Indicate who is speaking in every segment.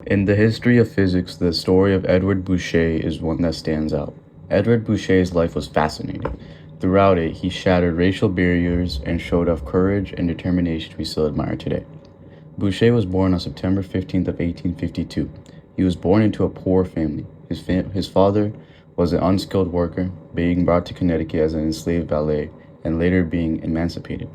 Speaker 1: In the history of physics, the story of Edward Bouchet is one that stands out. Edward Bouchet's life was fascinating. Throughout it, he shattered racial barriers and showed off courage and determination we still admire today. Bouchet was born on September 15th of 1852. He was born into a poor family. His father was an unskilled worker, being brought to Connecticut as an enslaved valet and later being emancipated.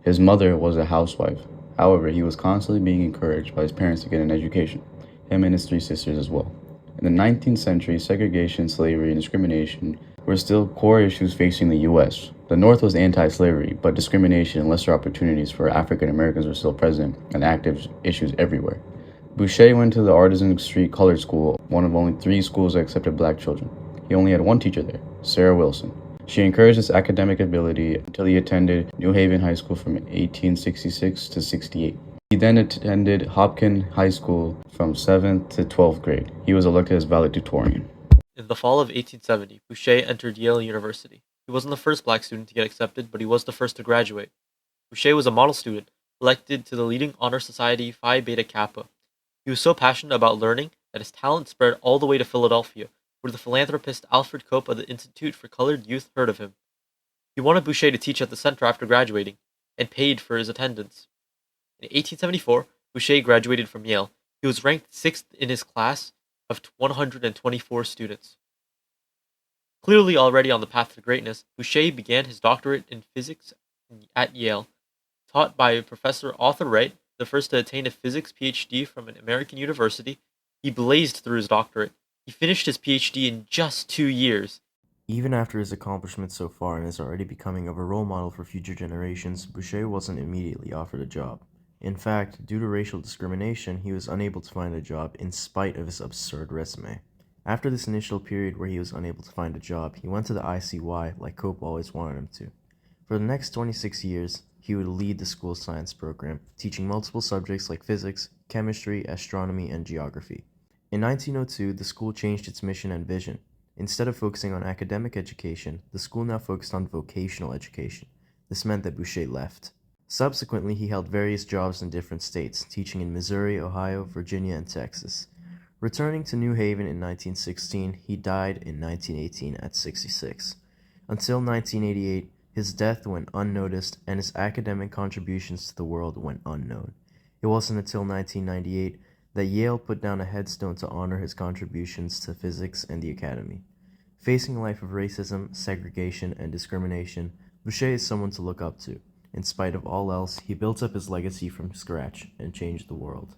Speaker 1: His mother was a housewife. However, he was constantly being encouraged by his parents to get an education, him and his three sisters as well. In the 19th century, segregation, slavery, and discrimination were still core issues facing the U.S. The North was anti-slavery, but discrimination and lesser opportunities for African Americans were still present and active issues everywhere. Bouchet went to the Artisan Street Colored School, one of only 3 schools that accepted black children. He only had one teacher there, Sarah Wilson. She encouraged his academic ability until he attended New Haven High School from 1866 to 68. He then attended Hopkins High School from 7th to 12th grade. He was elected as valedictorian.
Speaker 2: In the fall of 1870, Bouchet entered Yale University. He wasn't the first black student to get accepted, but he was the first to graduate. Bouchet was a model student, elected to the leading honor society Phi Beta Kappa. He was so passionate about learning that his talent spread all the way to Philadelphia, where the philanthropist Alfred Cope of the Institute for Colored Youth heard of him. He wanted Bouchet to teach at the center after graduating, and paid for his attendance. In 1874, Bouchet graduated from Yale. He was ranked 6th in his class of 124 students. Clearly already on the path to greatness, Bouchet began his doctorate in physics at Yale. Taught by Professor Arthur Wright, the first to attain a physics PhD from an American university, he blazed through his doctorate. He finished his PhD in just 2 years.
Speaker 3: Even after his accomplishments so far and is already becoming of a role model for future generations, Bouchet wasn't immediately offered a job. In fact, due to racial discrimination, he was unable to find a job in spite of his absurd resume. After this initial period where he was unable to find a job, he went to the ICY like Cope always wanted him to. For the next 26 years, he would lead the school's science program, teaching multiple subjects like physics, chemistry, astronomy, and geography. In 1902, the school changed its mission and vision. Instead of focusing on academic education, the school now focused on vocational education. This meant that Bouchet left. Subsequently, he held various jobs in different states, teaching in Missouri, Ohio, Virginia, and Texas. Returning to New Haven in 1916, he died in 1918 at 66. Until 1988, his death went unnoticed and his academic contributions to the world went unknown. It wasn't until 1998 that Yale put down a headstone to honor his contributions to physics and the academy. Facing a life of racism, segregation, and discrimination, Bouchet is someone to look up to. In spite of all else, he built up his legacy from scratch and changed the world.